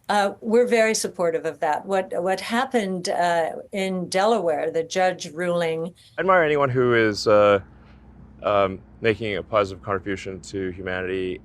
We're very supportive of that. What happened in Delaware, the judge ruling. I admire anyone who is making a positive contribution to humanity.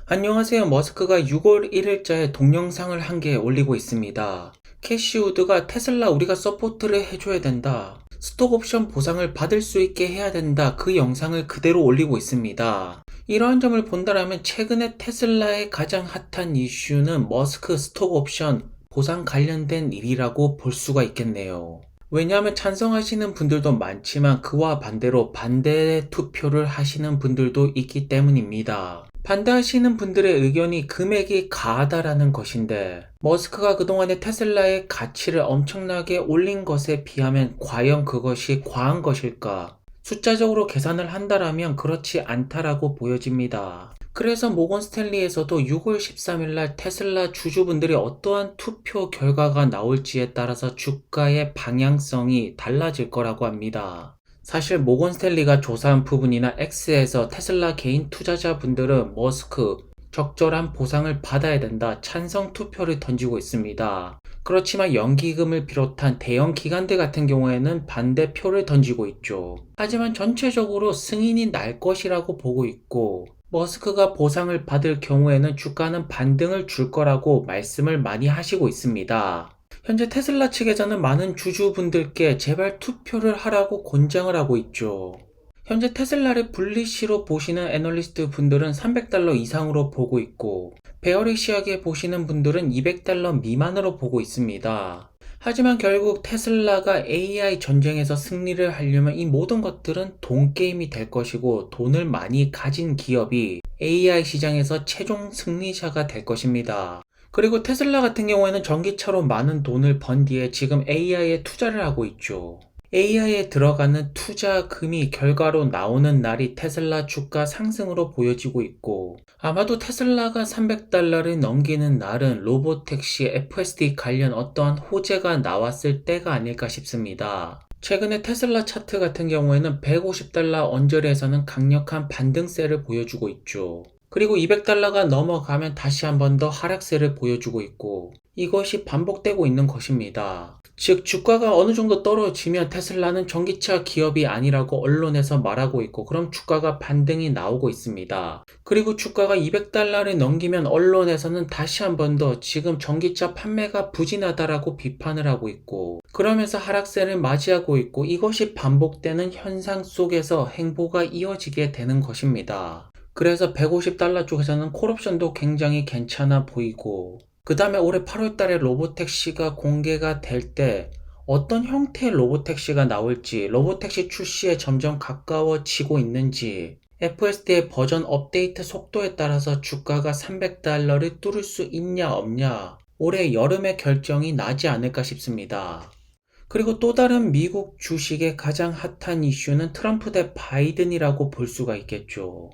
안녕하세요. 머스크가 6월 1일자에 동영상을 한 개 올리고 있습니다. 캐시 우드가 테슬라 우리가 서포트를 해줘야 된다. 스톡 옵션 보상을 받을 수 있게 해야 된다. 그 영상을 그대로 올리고 있습니다. 이러한 점을 본다라면 최근에 테슬라의 가장 핫한 이슈는 머스크 스톡 옵션 보상 관련된 일이라고 볼 수가 있겠네요. 왜냐하면 찬성하시는 분들도 많지만 그와 반대로 반대 투표를 하시는 분들도 있기 때문입니다. 반대하시는 분들의 의견이 금액이 가하다라는 것인데 머스크가 그동안에 테슬라의 가치를 엄청나게 올린 것에 비하면 과연 그것이 과한 것일까? 숫자적으로 계산을 한다라면 그렇지 않다라고 보여집니다. 그래서 모건 스탠리에서도 6월 13일날 테슬라 주주분들이 어떠한 투표 결과가 나올지에 따라서 주가의 방향성이 달라질 거라고 합니다. 사실 모건 스탠리가 조사한 부분이나 X에서 테슬라 개인 투자자분들은 머스크 적절한 보상을 받아야 된다 찬성 투표를 던지고 있습니다. 그렇지만 연기금을 비롯한 대형 기관들 같은 경우에는 반대표를 던지고 있죠. 하지만 전체적으로 승인이 날 것이라고 보고 있고 머스크가 보상을 받을 경우에는 주가는 반등을 줄 거라고 말씀을 많이 하시고 있습니다. 현재 테슬라 측에서는 많은 주주분들께 제발 투표를 하라고 권장을 하고 있죠. 현재 테슬라를 불리시로 보시는 애널리스트 분들은 $300 이상으로 보고 있고 베어리시하게 보시는 분들은 $200 미만으로 보고 있습니다. 하지만 결국 테슬라가 AI 전쟁에서 승리를 하려면 이 모든 것들은 돈 게임이 될 것이고 돈을 많이 가진 기업이 AI 시장에서 최종 승리자가 될 것입니다. 그리고 테슬라 같은 경우에는 전기차로 많은 돈을 번 뒤에 지금 AI에 투자를 하고 있죠. AI에 들어가는 투자금이 결과로 나오는 날이 테슬라 주가 상승으로 보여지고 있고 아마도 테슬라가 $300를 넘기는 날은 로보택시 FSD 관련 어떠한 호재가 나왔을 때가 아닐까 싶습니다. 최근에 테슬라 차트 같은 경우에는 $150 언저리에서는 강력한 반등세를 보여주고 있죠. 그리고 $200가 넘어가면 다시 한 번 더 하락세를 보여주고 있고 이것이 반복되고 있는 것입니다. 즉 주가가 어느 정도 떨어지면 테슬라는 전기차 기업이 아니라고 언론에서 말하고 있고 그럼 주가가 반등이 나오고 있습니다. 그리고 주가가 $200를 넘기면 언론에서는 다시 한 번 더 지금 전기차 판매가 부진하다라고 비판을 하고 있고 그러면서 하락세를 맞이하고 있고 이것이 반복되는 현상 속에서 행보가 이어지게 되는 것입니다. 그래서 $150 쪽에서는 콜옵션도 굉장히 괜찮아 보이고 그 다음에 올해 8월달에 로보택시가 공개가 될 때 어떤 형태의 로보택시가 나올지 로보택시 출시에 점점 가까워지고 있는지 FSD의 버전 업데이트 속도에 따라서 주가가 $300를 뚫을 수 있냐 없냐 올해 여름에 결정이 나지 않을까 싶습니다. 그리고 또 다른 미국 주식의 가장 핫한 이슈는 트럼프 대 바이든이라고 볼 수가 있겠죠.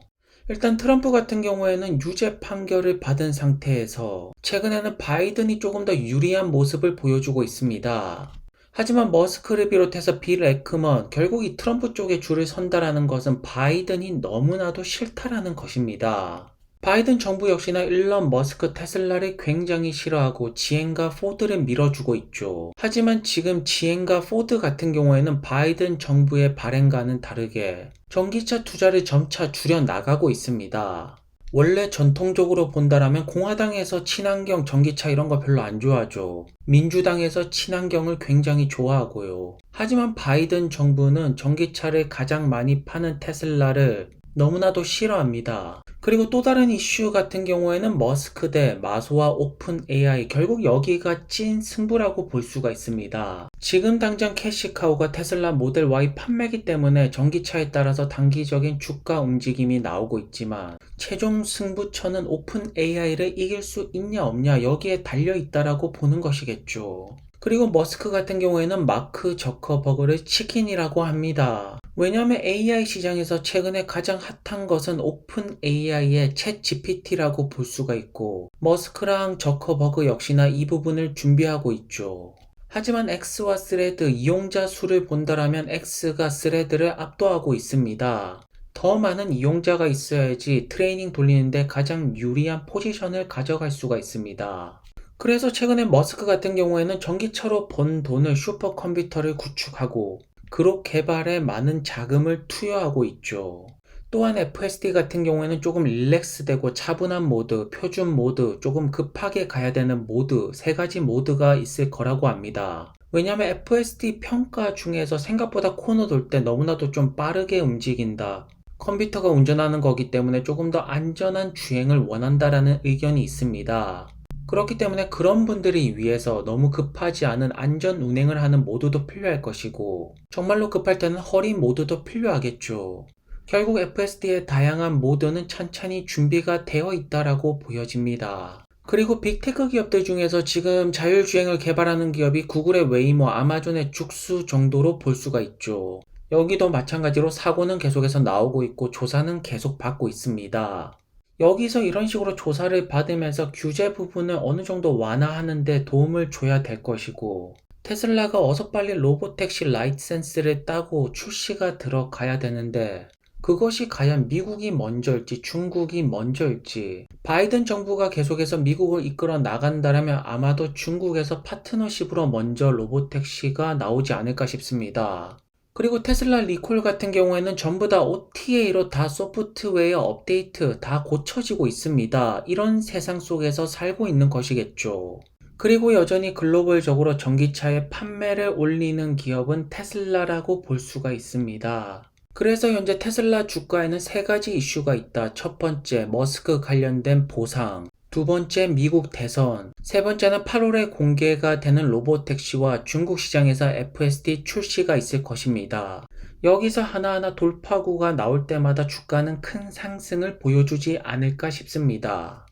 일단 트럼프 같은 경우에는 유죄 판결을 받은 상태에서 최근에는 바이든이 조금 더 유리한 모습을 보여주고 있습니다. 하지만 머스크를 비롯해서 빌 에크먼, 결국 이 트럼프 쪽에 줄을 선다라는 것은 바이든이 너무나도 싫다라는 것입니다. 바이든 정부 역시나 일론 머스크 테슬라를 굉장히 싫어하고 지엔과 포드를 밀어주고 있죠. 하지만 지금 지엔과 포드 같은 경우에는 바이든 정부의 발행과는 다르게 전기차 투자를 점차 줄여 나가고 있습니다. 원래 전통적으로 본다라면 공화당에서 친환경 전기차 이런 거 별로 안 좋아하죠. 민주당에서 친환경을 굉장히 좋아하고요. 하지만 바이든 정부는 전기차를 가장 많이 파는 테슬라를 너무나도 싫어합니다. 그리고 또 다른 이슈 같은 경우에는 머스크 대 마소와 오픈 AI 결국 여기가 찐 승부라고 볼 수가 있습니다. 지금 당장 캐시카우가 테슬라 모델 Y 판매기 때문에 전기차에 따라서 단기적인 주가 움직임이 나오고 있지만 최종 승부처는 오픈 AI를 이길 수 있냐 없냐 여기에 달려있다라고 보는 것이겠죠. 그리고 머스크 같은 경우에는 마크 저커버그를 치킨이라고 합니다. 왜냐하면 AI 시장에서 최근에 가장 핫한 것은 오픈 AI의 챗 GPT라고 볼 수가 있고 머스크랑 저커버그 역시나 이 부분을 준비하고 있죠. 하지만 X와 스레드 이용자 수를 본다라면 X가 스레드를 압도하고 있습니다. 더 많은 이용자가 있어야지 트레이닝 돌리는데 가장 유리한 포지션을 가져갈 수가 있습니다. 그래서 최근에 머스크 같은 경우에는 전기차로 번 돈을 슈퍼컴퓨터를 구축하고 그룹 개발에 많은 자금을 투여하고 있죠. 또한 FSD 같은 경우에는 조금 릴렉스되고 차분한 모드, 표준 모드, 조금 급하게 가야 되는 모드, 세 가지 모드가 있을 거라고 합니다. 왜냐하면 FSD 평가 중에서 생각보다 코너 돌 때 너무나도 좀 빠르게 움직인다. 컴퓨터가 운전하는 거기 때문에 조금 더 안전한 주행을 원한다라는 의견이 있습니다. 그렇기 때문에 그런 분들이 위해서 너무 급하지 않은 안전 운행을 하는 모드도 필요할 것이고 정말로 급할 때는 허리 모드도 필요하겠죠. 결국 FSD의 다양한 모드는 천천히 준비가 되어 있다라고 보여집니다. 그리고 빅테크 기업들 중에서 지금 자율주행을 개발하는 기업이 구글의 웨이모, 아마존의 죽수 정도로 볼 수가 있죠. 여기도 마찬가지로 사고는 계속해서 나오고 있고 조사는 계속 받고 있습니다. 여기서 이런 식으로 조사를 받으면서 규제 부분을 어느 정도 완화하는 데 도움을 줘야 될 것이고 테슬라가 어서 빨리 로보택시 라이센스를 따고 출시가 들어가야 되는데 그것이 과연 미국이 먼저일지 중국이 먼저일지 바이든 정부가 계속해서 미국을 이끌어 나간다면 아마도 중국에서 파트너십으로 먼저 로보택시가 나오지 않을까 싶습니다. 그리고 테슬라 리콜 같은 경우에는 전부 다 OTA로 다 소프트웨어 업데이트 다 고쳐지고 있습니다. 이런 세상 속에서 살고 있는 것이겠죠. 그리고 여전히 글로벌적으로 전기차의 판매를 올리는 기업은 테슬라라고 볼 수가 있습니다. 그래서 현재 테슬라 주가에는 세 가지 이슈가 있다. 첫 번째, 머스크 관련된 보상. 두 번째, 미국 대선. 세 번째는 8월에 공개가 되는 로보택시와 중국 시장에서 FSD 출시가 있을 것입니다. 여기서 하나하나 돌파구가 나올 때마다 주가는 큰 상승을 보여주지 않을까 싶습니다.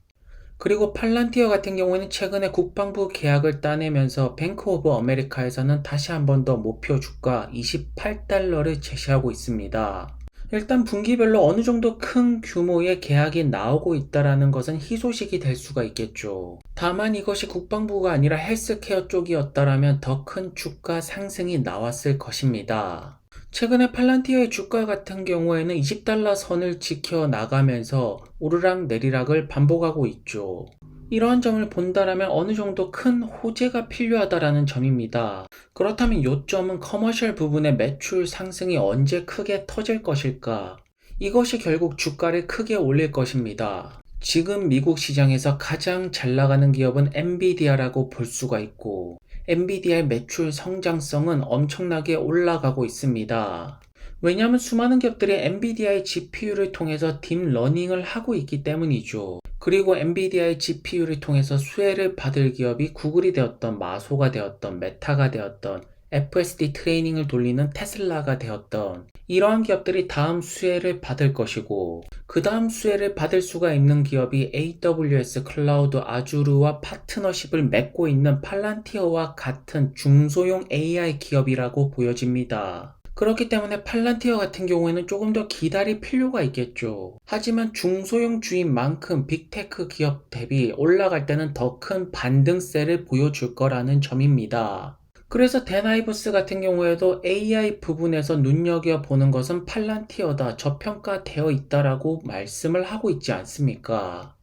그리고 팔란티어 같은 경우에는 최근에 국방부 계약을 따내면서 뱅크 오브 아메리카에서는 다시 한 번 더 목표 주가 28달러를 제시하고 있습니다. 일단 분기별로 어느 정도 큰 규모의 계약이 나오고 있다는 것은 희소식이 될 수가 있겠죠. 다만 이것이 국방부가 아니라 헬스케어 쪽이었다면 더 큰 주가 상승이 나왔을 것입니다. 최근에 팔란티어의 주가 같은 경우에는 20달러 선을 지켜 나가면서 오르락 내리락을 반복하고 있죠. 이러한 점을 본다면 어느 정도 큰 호재가 필요하다라는 점입니다. 그렇다면 요점은 커머셜 부분의 매출 상승이 언제 크게 터질 것일까? 이것이 결국 주가를 크게 올릴 것입니다. 지금 미국 시장에서 가장 잘 나가는 기업은 엔비디아라고 볼 수가 있고 엔비디아의 매출 성장성은 엄청나게 올라가고 있습니다. 왜냐하면 수많은 기업들이 엔비디아의 GPU를 통해서 딥러닝을 하고 있기 때문이죠. 그리고 엔비디아의 GPU를 통해서 수혜를 받을 기업이 구글이 되었던 마소가 되었던 메타가 되었던 FSD 트레이닝을 돌리는 테슬라가 되었던 이러한 기업들이 다음 수혜를 받을 것이고 그 다음 수혜를 받을 수가 있는 기업이 AWS 클라우드 아주르와 파트너십을 맺고 있는 팔란티어와 같은 중소형 AI 기업이라고 보여집니다. 그렇기 때문에 팔란티어 같은 경우에는 조금 더 기다릴 필요가 있겠죠. 하지만 중소형 주인 만큼 빅테크 기업 대비 올라갈 때는 더 큰 반등세를 보여줄 거라는 점입니다. 그래서 데나이브스 같은 경우에도 AI 부분에서 눈여겨보는 것은 팔란티어다, 저평가되어 있다라고 말씀을 하고 있지 않습니까?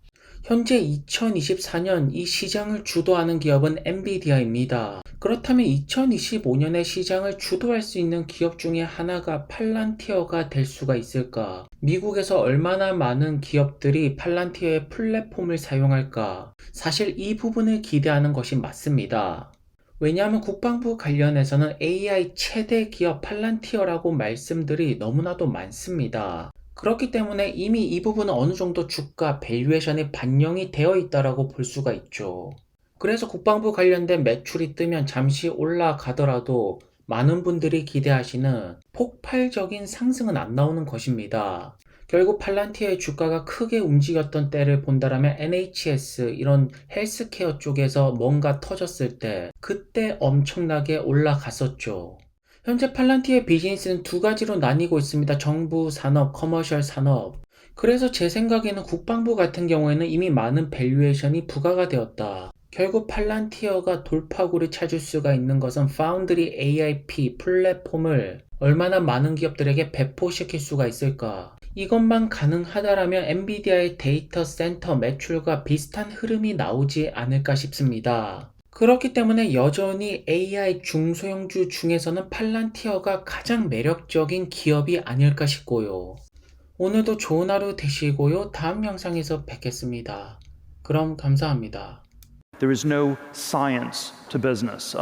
현재 2024년 이 시장을 주도하는 기업은 엔비디아입니다. 그렇다면 2025년의 시장을 주도할 수 있는 기업 중에 하나가 팔란티어가 될 수가 있을까? 미국에서 얼마나 많은 기업들이 팔란티어의 플랫폼을 사용할까? 사실 이 부분을 기대하는 것이 맞습니다. 왜냐하면 국방부 관련해서는 AI 최대 기업 팔란티어라고 말씀들이 너무나도 많습니다. 그렇기 때문에 이미 이 부분은 어느 정도 주가 밸류에이션이 반영이 되어 있다라고 볼 수가 있죠. 그래서 국방부 관련된 매출이 뜨면 잠시 올라가더라도 많은 분들이 기대하시는 폭발적인 상승은 안 나오는 것입니다. 결국 팔란티어의 주가가 크게 움직였던 때를 본다면 NHS 이런 헬스케어 쪽에서 뭔가 터졌을 때 그때 엄청나게 올라갔었죠. 현재 팔란티어의 비즈니스는 두 가지로 나뉘고 있습니다. 정부 산업, 커머셜 산업. 그래서 제 생각에는 국방부 같은 경우에는 이미 많은 밸류에이션이 부과가 되었다. 결국 팔란티어가 돌파구를 찾을 수가 있는 것은 파운드리 AIP 플랫폼을 얼마나 많은 기업들에게 배포시킬 수가 있을까? 이것만 가능하다라면 엔비디아의 데이터 센터 매출과 비슷한 흐름이 나오지 않을까 싶습니다. 그렇기 때문에 여전히 AI 중소형주 중에서는 팔란티어가 가장 매력적인 기업이 아닐까 싶고요. 오늘도 좋은 하루 되시고요. 다음 영상에서 뵙겠습니다. 그럼 감사합니다. There is no science to business.